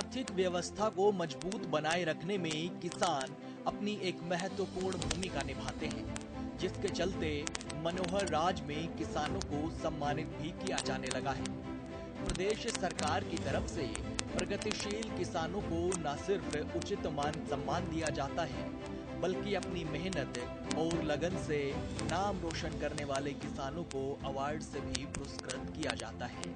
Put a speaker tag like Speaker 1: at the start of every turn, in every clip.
Speaker 1: आर्थिक व्यवस्था को मजबूत बनाए रखने में किसान अपनी एक महत्वपूर्ण भूमिका निभाते हैं, जिसके चलते मनोहर राज में किसानों को सम्मानित भी किया जाने लगा है। प्रदेश सरकार की तरफ से प्रगतिशील किसानों को न सिर्फ उचित मान सम्मान दिया जाता है, बल्कि अपनी मेहनत और लगन से नाम रोशन करने वाले किसानों को अवार्ड से भी पुरस्कृत किया जाता है,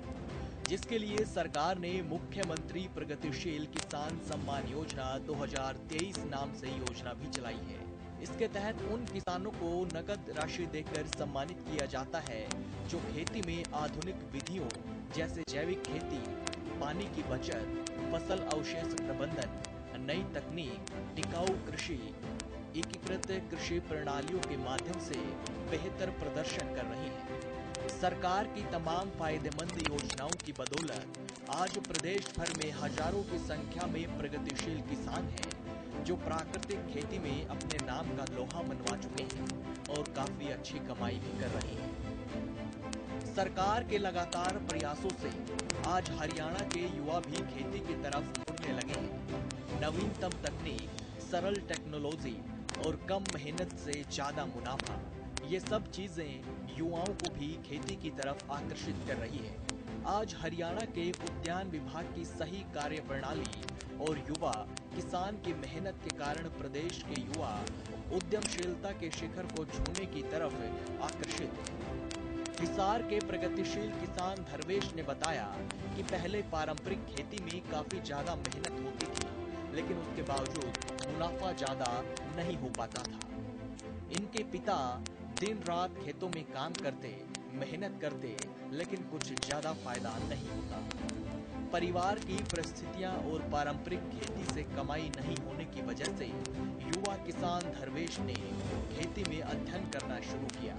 Speaker 1: जिसके लिए सरकार ने मुख्यमंत्री प्रगतिशील किसान सम्मान योजना 2023 नाम से योजना भी चलाई है। इसके तहत उन किसानों को नकद राशि देकर सम्मानित किया जाता है जो खेती में आधुनिक विधियों जैसे जैविक खेती, पानी की बचत, फसल अवशेष प्रबंधन, नई तकनीक, टिकाऊ कृषि, एकीकृत कृषि प्रणालियों के माध्यम से बेहतर प्रदर्शन कर रही हैं। सरकार की तमाम फायदेमंद योजनाओं की बदौलत आज प्रदेश भर में हजारों की संख्या में प्रगतिशील किसान हैं जो प्राकृतिक खेती में अपने नाम का लोहा मनवा चुके हैं और काफी अच्छी कमाई भी कर रहे हैं। सरकार के लगातार प्रयासों से आज हरियाणा के युवा भी खेती की तरफ मुड़ने लगे हैं। नवीनतम तकनीक, सरल टेक्नोलॉजी और कम मेहनत से ज्यादा मुनाफा, ये सब चीजें युवाओं को भी खेती की तरफ आकर्षित कर रही है। आज हरियाणा के उद्यान विभाग की सही कार्य प्रणाली और युवा किसान की मेहनत के कारण प्रदेश के युवा उद्यमशीलता के शिखर को छूने की तरफ आकर्षित है। हिसार के प्रगतिशील किसान धर्वेश ने बताया कि पहले पारंपरिक खेती में काफी ज्यादा मेहनत होती थी, लेकिन उसके बावजूद मुनाफा ज्यादा नहीं हो पाता था। इनके पिता दिन रात खेतों में काम करते, मेहनत करते, लेकिन कुछ ज्यादा फायदा नहीं होता। परिवार की परिस्थितियां और पारंपरिक खेती से कमाई नहीं होने की वजह से युवा किसान धर्वेश ने खेती में अध्ययन करना शुरू किया,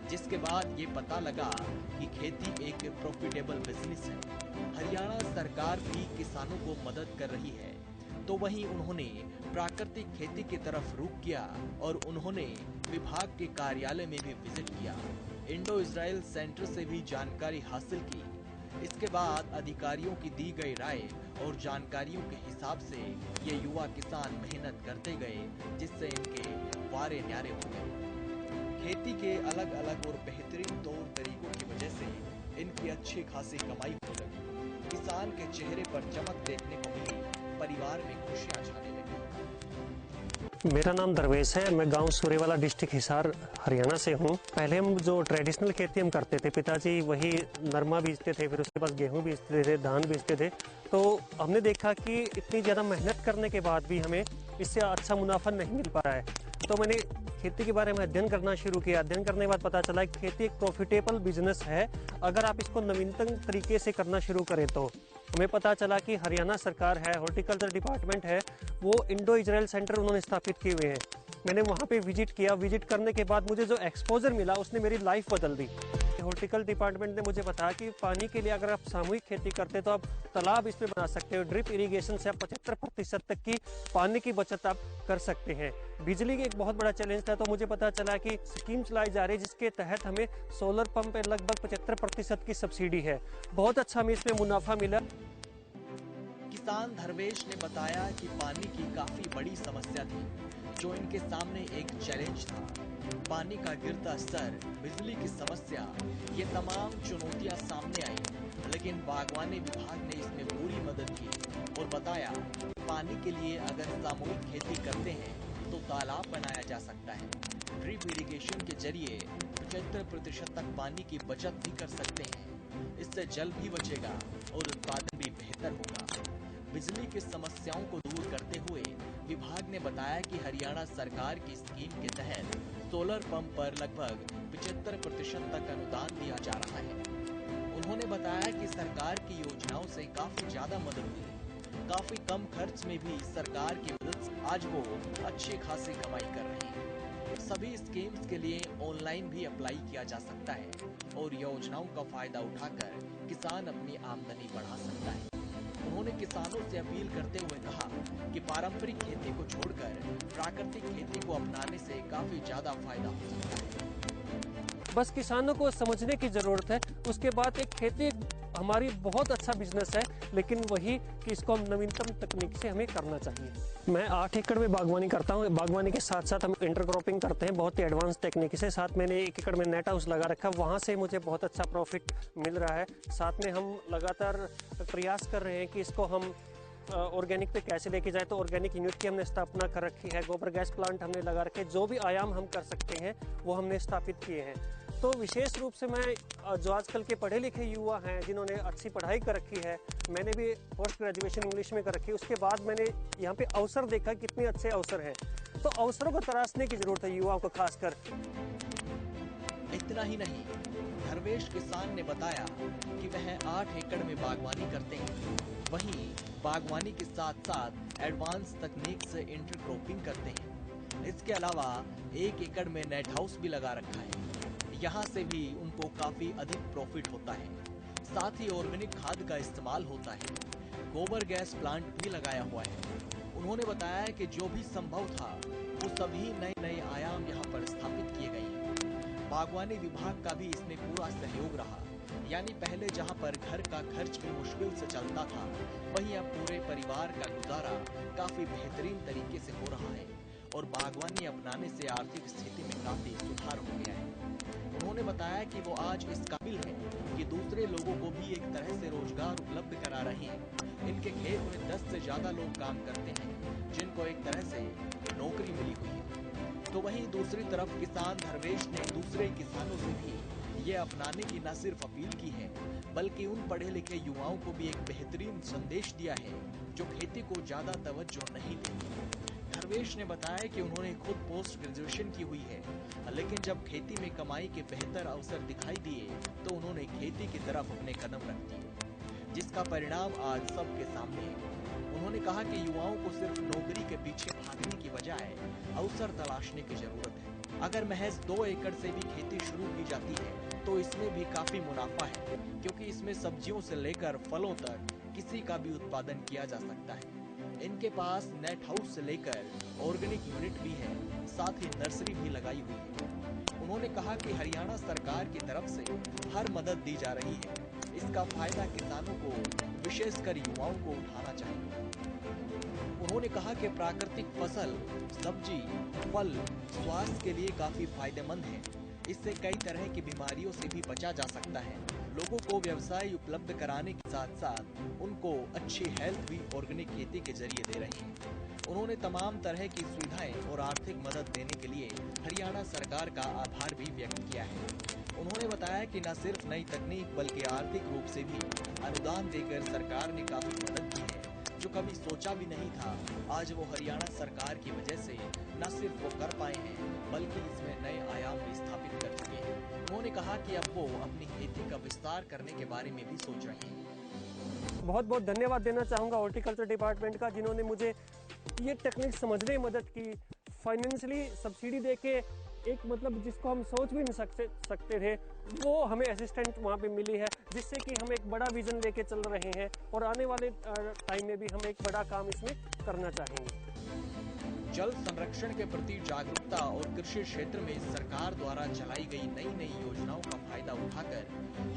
Speaker 1: जिसके बाद ये पता लगा कि खेती एक प्रॉफिटेबल बिजनेस है। हरियाणा सरकार भी किसानों को मदद कर रही है, तो वहीं उन्होंने प्राकृतिक खेती की तरफ रुख किया और उन्होंने विभाग के कार्यालय में भी विजिट किया, इंडो इजराइल सेंटर से भी जानकारी हासिल की। इसके बाद अधिकारियों की दी गई राय और जानकारियों के हिसाब से ये युवा किसान मेहनत करते गए, जिससे इनके वारे न्यारे हो गए। खेती के अलग अलग और बेहतरीन तौर तरीकों की वजह से इनकी अच्छी खासी कमाई होने लगी। किसान के चेहरे पर चमक देखने को मिली, परिवार में खुशियां छाने लगी।
Speaker 2: मेरा नाम दरवेश है। मैं गांव सूर्यवाला डिस्ट्रिक्ट हिसार हरियाणा से हूं। पहले हम जो ट्रेडिशनल खेती हम करते थे, पिताजी वही नरमा बीजते थे, फिर उसके पास गेहूं बीजते थे, धान बीजते थे। तो हमने देखा कि इतनी ज़्यादा मेहनत करने के बाद भी हमें इससे अच्छा मुनाफा नहीं मिल पा रहा है। तो मैंने खेती के बारे में अध्ययन करना शुरू किया। अध्ययन करने के बाद पता चला कि खेती एक प्रॉफिटेबल बिजनेस है अगर आप इसको नवीनतम तरीके से करना शुरू करें। तो हमें पता चला कि हरियाणा सरकार है, हॉर्टिकल्चर डिपार्टमेंट है, वो इंडो इजराइल सेंटर उन्होंने स्थापित किए हुए हैं। मैंने वहाँ पे विजिट किया। विजिट करने के बाद मुझे जो एक्सपोजर मिला उसने मेरी लाइफ बदल दी। हॉर्टिकल्चर डिपार्टमेंट ने मुझे बताया कि पानी के लिए अगर आप सामूहिक खेती करते तो आप तालाब इसमें बना सकते हो। ड्रिप इरिगेशन से आप 75% तक की पानी की बचत आप कर सकते हैं। बिजली की एक बहुत बड़ा चैलेंज था, तो मुझे पता चला कि स्कीम चलाई जा रही है जिसके तहत हमें सोलर पंप पे लगभग 75% की सब्सिडी है। बहुत अच्छा हमें इसमें मुनाफा मिला।
Speaker 1: किसान धर्वेश ने बताया कि पानी की काफी बड़ी समस्या थी, जो इनके सामने एक चैलेंज था। पानी का गिरता स्तर, बिजली की समस्या, ये तमाम चुनौतियां सामने आई, लेकिन बागवानी विभाग ने इसमें पूरी मदद की और बताया पानी के लिए अगर सामूहिक खेती करते हैं तो तालाब बनाया जा सकता है। ड्रिप इरिगेशन के जरिए 75% तक पानी की बचत भी कर सकते हैं। इससे जल भी बचेगा और उत्पादन भी बेहतर होगा। बिजली की समस्याओं को दूर करते हुए विभाग ने बताया कि हरियाणा सरकार की स्कीम के तहत सोलर पंप पर लगभग 75% तक अनुदान दिया जा रहा है। उन्होंने बताया कि सरकार की योजनाओं से काफी ज्यादा मदद मिली। काफी कम खर्च में भी सरकार की मदद से आज वो अच्छी खासी कमाई कर रही है। सभी स्कीम्स के लिए ऑनलाइन भी अप्लाई किया जा सकता है और योजनाओं का फायदा उठाकर किसान अपनी आमदनी बढ़ा सकता है। उन्होंने किसानों से अपील करते हुए कहा कि पारंपरिक खेती को छोड़कर प्राकृतिक खेती को अपनाने से काफी ज्यादा फायदा हो सकता है।
Speaker 2: बस किसानों को समझने की जरूरत है। उसके बाद एक खेती हमारी बहुत अच्छा बिजनेस है, लेकिन वही कि इसको हम नवीनतम तकनीक से हमें करना चाहिए। मैं 8 एकड़ में बागवानी करता हूँ। बागवानी के साथ साथ हम इंटरक्रॉपिंग करते हैं बहुत ही एडवांस टेक्निक से। साथ मैंने 1 एकड़ में नेट हाउस लगा रखा है, वहाँ से मुझे बहुत अच्छा प्रॉफिट मिल रहा है। साथ में हम लगातार प्रयास कर रहे हैं कि इसको हम ऑर्गेनिक पे कैसे लेके जाए। तो ऑर्गेनिक यूनिट की हमने स्थापना कर रखी है, गोबर गैस प्लांट हमने लगा रखे, जो भी आयाम हम कर सकते हैं वो हमने स्थापित किए हैं। तो विशेष रूप से मैं जो आजकल के पढ़े लिखे युवा हैं जिन्होंने अच्छी पढ़ाई कर रखी है, मैंने भी पोस्ट ग्रेजुएशन इंग्लिश में कर रखी है, उसके बाद मैंने यहाँ पे अवसर देखा कितने अच्छे अवसर हैं। तो अवसरों को तराशने की जरूरत है युवाओं को खासकर।
Speaker 1: इतना ही नहीं, धर्मेश किसान ने बताया कि वह 8 एकड़ में बागवानी करते हैं। वहीं बागवानी के साथ साथ एडवांस तकनीक से इंटरक्रॉपिंग करते हैं। इसके अलावा 1 एकड़ में नेट हाउस भी लगा रखा है। यहाँ से भी उनको काफी अधिक प्रॉफिट होता है। साथ ही ऑर्गेनिक खाद का इस्तेमाल होता है। गोबर गैस प्लांट भी लगाया हुआ है। उन्होंने बताया कि जो भी संभव था वो सभी नए नए आयाम यहाँ पर स्थापित किए गए हैं। बागवानी विभाग का भी इसमें पूरा सहयोग रहा। यानी पहले जहाँ पर घर का खर्च भी मुश्किल से चलता था, वहीं अब पूरे परिवार का गुजारा काफी बेहतरीन तरीके से हो रहा है और बागवानी अपनाने से आर्थिक स्थिति में काफी सुधार हो गया है। उन्होंने बताया कि वो आज इस काबिल है कि दूसरे लोगों को भी एक तरह से रोजगार उपलब्ध करा रहे हैं। इनके खेत में 10 से ज्यादा लोग काम करते हैं जिनको एक तरह से नौकरी मिली हुई है। तो वहीं दूसरी तरफ किसान धर्मेश ने दूसरे किसानों से भी ये अपनाने की न सिर्फ अपील की है, बल्कि उन पढ़े लिखे युवाओं को भी एक बेहतरीन संदेश दिया है जो खेती को ज्यादा तवज्जो नहीं देते। धर्मेश ने बताया कि उन्होंने खुद पोस्ट ग्रेजुएशन की हुई है, लेकिन जब खेती में कमाई के बेहतर अवसर दिखाई दिए तो उन्होंने खेती की तरफ अपने कदम रख दिए, जिसका परिणाम आज सबके सामने है। उन्होंने कहा कि युवाओं को सिर्फ नौकरी के पीछे भागने की बजाय अवसर तलाशने की जरूरत है। अगर महज 2 एकड़ से भी खेती शुरू की जाती है तो इसमें भी काफी मुनाफा है, क्योंकि इसमें सब्जियों से लेकर फलों तक किसी का भी उत्पादन किया जा सकता है। इनके पास नेट हाउस से लेकर ऑर्गेनिक यूनिट भी है, साथ ही नर्सरी भी लगाई हुई है। उन्होंने कहा कि हरियाणा सरकार की तरफ से हर मदद दी जा रही है। इसका फायदा किसानों को, विशेषकर युवाओं को उठाना चाहिए। उन्होंने कहा कि प्राकृतिक फसल, सब्जी, फल स्वास्थ्य के लिए काफी फायदेमंद है। इससे कई तरह की बीमारियों से भी बचा जा सकता है। लोगों को व्यवसाय उपलब्ध कराने के साथ साथ उनको अच्छी हेल्थ भी ऑर्गेनिक खेती के जरिए दे रहे हैं। उन्होंने तमाम तरह की सुविधाएं और आर्थिक मदद देने के लिए हरियाणा सरकार का आभार भी व्यक्त किया है। उन्होंने बताया कि न सिर्फ नई तकनीक बल्कि आर्थिक रूप से भी अनुदान देकर सरकार ने काफी मदद की है, जो कभी सोचा भी नहीं था। आज वो हरियाणा सरकार की वजह से न सिर्फ वो कर पाए हैं, बल्कि इसमें नए आयाम भी स्थापित कर चुके हैं। उन्होंने कहा कि अब वो अपनी खेती का विस्तार करने के बारे में भी सोच रहे हैं।
Speaker 2: बहुत बहुत धन्यवाद देना चाहूँगा हॉर्टिकल्चर डिपार्टमेंट का, जिन्होंने मुझे ये टेक्निक समझने में मदद की। फाइनेंशियली सब्सिडी देके एक मतलब जिसको हम सोच भी नहीं सकते थे, वो हमें असिस्टेंट वहाँ पे मिली है, जिससे कि हम एक बड़ा विजन लेके चल रहे हैं और आने वाले टाइम में भी हम एक बड़ा काम इसमें करना चाहेंगे।
Speaker 1: जल संरक्षण के प्रति जागरूकता और कृषि क्षेत्र में सरकार द्वारा चलाई गई नई नई योजनाओं का फायदा उठाकर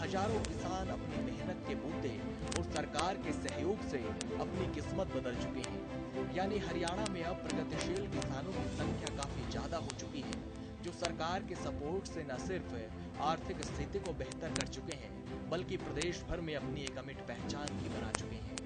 Speaker 1: हजारों किसान अपनी मेहनत के बूते और सरकार के सहयोग से अपनी किस्मत बदल चुके हैं। यानी हरियाणा में अब प्रगतिशील किसानों की संख्या काफी ज्यादा हो चुकी है, जो सरकार के सपोर्ट से न सिर्फ आर्थिक स्थिति को बेहतर कर चुके हैं, बल्कि प्रदेश भर में अपनी एक अमिट पहचान भी बना चुके हैं।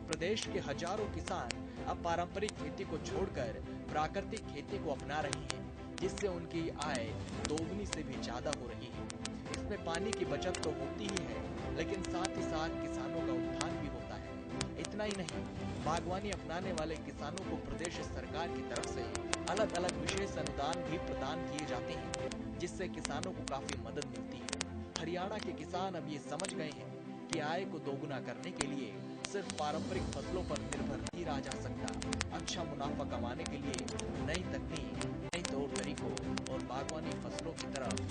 Speaker 1: प्रदेश के हजारों किसान अब पारंपरिक खेती को छोड़कर प्राकृतिक खेती को अपना रहे हैं, जिससे उनकी आय दोगुनी से भी ज्यादा हो रही है। इसमें पानी की बचत तो होती ही है, लेकिन साथ ही साथ किसानों का उत्थान भी होता है। इतना ही नहीं, बागवानी अपनाने वाले किसानों को प्रदेश सरकार की तरफ से अलग अलग विशेष अनुदान भी प्रदान किए जाते हैं, जिससे किसानों को काफी मदद मिलती है। हरियाणा के किसान अब ये समझ गए हैं कि आय को दोगुना करने के लिए सिर्फ पारंपरिक फसलों पर निर्भर नहीं रहा जा सकता। अच्छा मुनाफा कमाने के लिए नई तकनीक, नई तौर तरीकों और बागवानी फसलों की तरफ